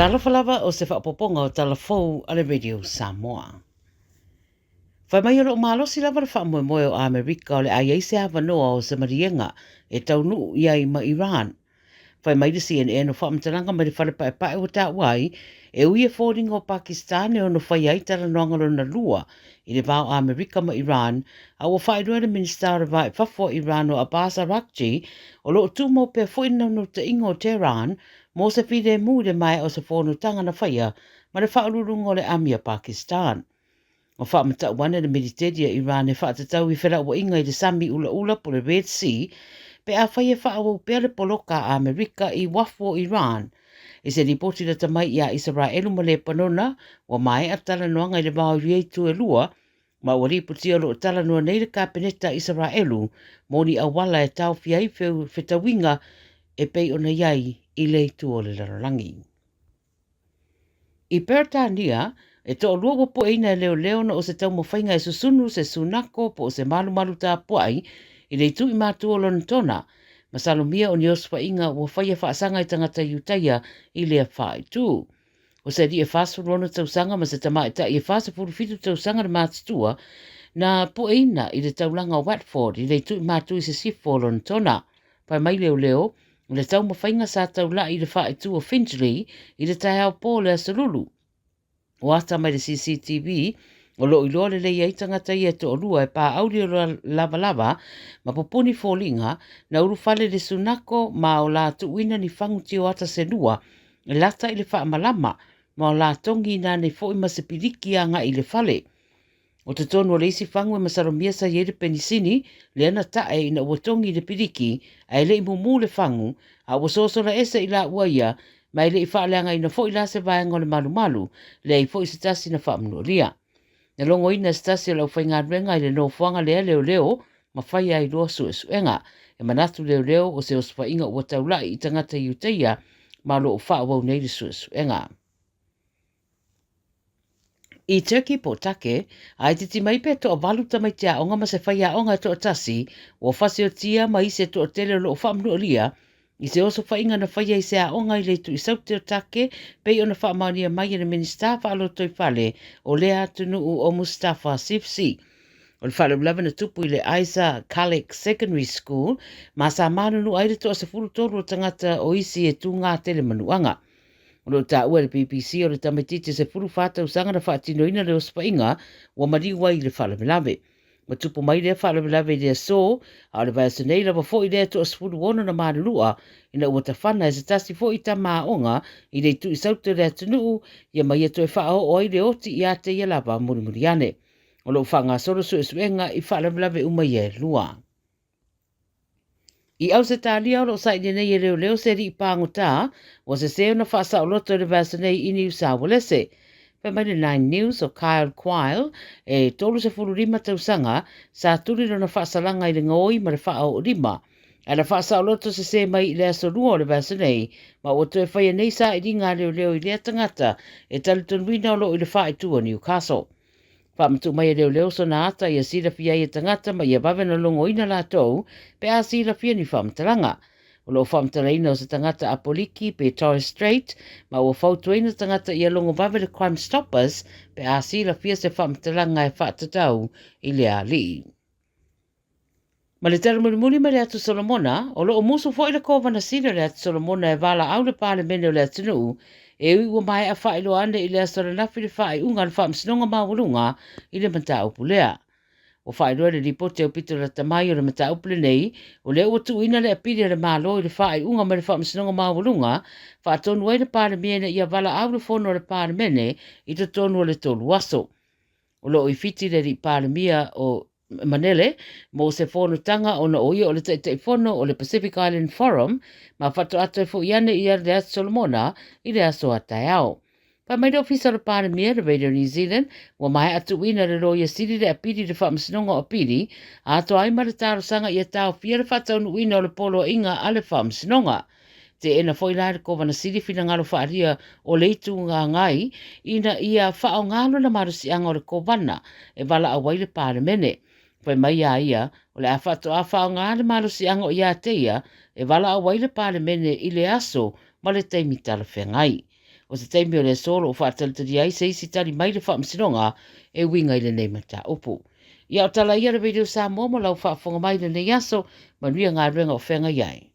Talafalava o se whaapoponga o talafou ale Radio Samoa. Whai mai alo malosi lava le whaamoemoe o Amerika o le ai se hawanoa o se marienga e taunu iai ma Iran. Whai mai le CNN o whaamtalanga mai le whalepae o ta wai e uia fōringa o Pakistan e ono whai ai tala noangalo na lua i le vāo Amerika ma Iran a o whai rua le minister o vai whafo Iran o Abbas Araghchi o lo tumo pe fōina no te ingo o Tehran mo se whire mu le mai o se whonutanga na whaia ma le whaarurunga o le amia Pakistan. O whaamata wane le militeria Iran e whaatatau i whera ua inga i le sami ula ula po le Red Sea pe a whaia whaawau pia le poloka a Amerika i wafo Iran. I se ripoti le tamai ia Israelu ma le panona o mai a tala noanga i le vāo rieitu e lua ma ua ripoti alo tala noa nei le kapeneta Israelu mo ni awala e tau fiai whetawinga e pei ona iai i le tu o le larolangi. I Peritania, e to o lua po eina e leo na o se tau mawhainga e susunu se sunako po o se malu tā puai i le tu i mātu o lona tona, ma salomia o ni ospa inga ua whaia whaasanga i tangata iutaia i lea whae tū. O se di e whaasu rona tausanga ma se tama ta i e whaasa purufitu tausanga na mātutua na po eina i le taulanga o Watford i le tu i mātu i se sifo o lona tona. Pai mai leo, le tau mawhainga sa tau la i le whae tū o Finchley i le tai au pō le asalulu. O ata mai le CCTV, o lo i loa le lei tangata i e to o lua e pā auri o lava ma poponi fōlinga na urufale le sunako ma o la tuuina ni whanguti o ata se lua e lata i le wha malama ma o la tongi na nei fōi ma se piriki anga i le fale. O te tonu o leisi whangu e masaromia sa iere penisini le ana tae ina ua tongi le piriki a ele i mumu le whangu a ua sosora esa i la uaia ma ele i whaaleanga ina fōi la se vaenga le malu le i fōi se tasi na whaamnuaria. Na longo ina stasi lau whainga renga i le no whanga leo ma whai ai roa suenga e manatu leo o se ospa inga ua taulai i tangata iuteia ma lo o wha wau nei le suenga. I Turkey po take, ai te timai pe to o valu tamai te aonga ma se whai aonga to o tasi o whasi o tia ma i se to o tele lo o whaamnuaria i se oso whainga na whaia i se aonga i le tu i saute o take pei o na whaamania mai i na minister whaaloto i whale o lea tunu o Mustafa Sifsi. O le whale ulawa na tupu i le Isa Kalik Secondary School ma sa manunu aire to o se furu toru o tangata o isi e tu ngā tele manuanga. O lo ta ua le BBC o le tamatiti se furu whata usanga na whaatinoina le ospainga wa mariwa i le whale ulawe. Ma tupu mai le whale ulawe le so, a le vai senei lawa fo i le to o sfuru wono na manulua ina ua ta whana e se tasi fo i ta maonga i le tu i sautu le atunuu ia mai e to e whao o i le oti i ate i lawa murimuriane. O lo whanga soro su e suenga i whale ulawe umai e lua. I au se tālia o lo sa i nei e leo se ri i pāngo tā, o se seo na whaasa o loto le vasa nei i New South Wales. Pe mai le 9 News o Kyle Quayle e tolu se furu rima tausanga sa turi na whaasalanga i le ngoi ma le wha o rima. A le whaasa o loto se mai i le asorua o le vasa nei, ma o to e whaia nei sa i ringa leo i lea tangata e talitun wina o lo i le wha i tua Newcastle. Whamatu mai leo so na ata i a sira fia i tangata ma i a bawe na longo ina la tau pe a sira fia ni whamtaranga. O lo whamtaraina o se tangata a Poliki pe Torres Strait ma o whautuina tangata i a longo bawe le Crime Stoppers pe a sira fia se whamtaranga e whaatatau i le a li. Ma le tera mulimuli ma le atu Solomona, o lo o musu fo i le kovana sira le atu Solomona e vala au le pale mene o le atunu e ui ua mai a whaelo ane i le asara nafi le whae unga le whaamsinonga mawalunga i le mata upulea. O whaeloa le ripote o pito la tamai o le mata upule nei, o le ua tuina le apiri le malo i le whae unga ma le whaamsinonga mawalunga, whaatonu ai le pāle mene i a vala au le whono le pāle mene i te tonu o le tolu aso. O lo i fiti le ri pāle mia o Manele, mo se whono tanga o na oia o le taitei whono o le Pacific Island Forum, ma whatu ato e iane i le atu Solomona i le aso atai au. Pa mai le ofisa le pāne mea le Radio New Zealand, wa mai atu wina le roia siri le apiri le whaamsinonga o piri, a ato ai ma le tarosanga i a tau fia le whataunu wina o le polo inga a le whaamsinonga. Te ena foi la le kovana siri fina ngalo whaaria o leitu ngā ngai, ina ia whao ngalo na marusi anga o le kovana e wala awai le pāne mene. Pai mai ia, o le awhato a whao ngā le marusi anga o ia teia, e wala awai le pāne mene i le aso ma le teimi tala whengai. O se teimi o le solo o whaatalitari ai se isi tari mai le whaamsinonga e winga i le nei mata upu. Ia o tala ia le video sa momo lau whaafonga mai le nei aso, manuia ngā ruenga o whenga iai.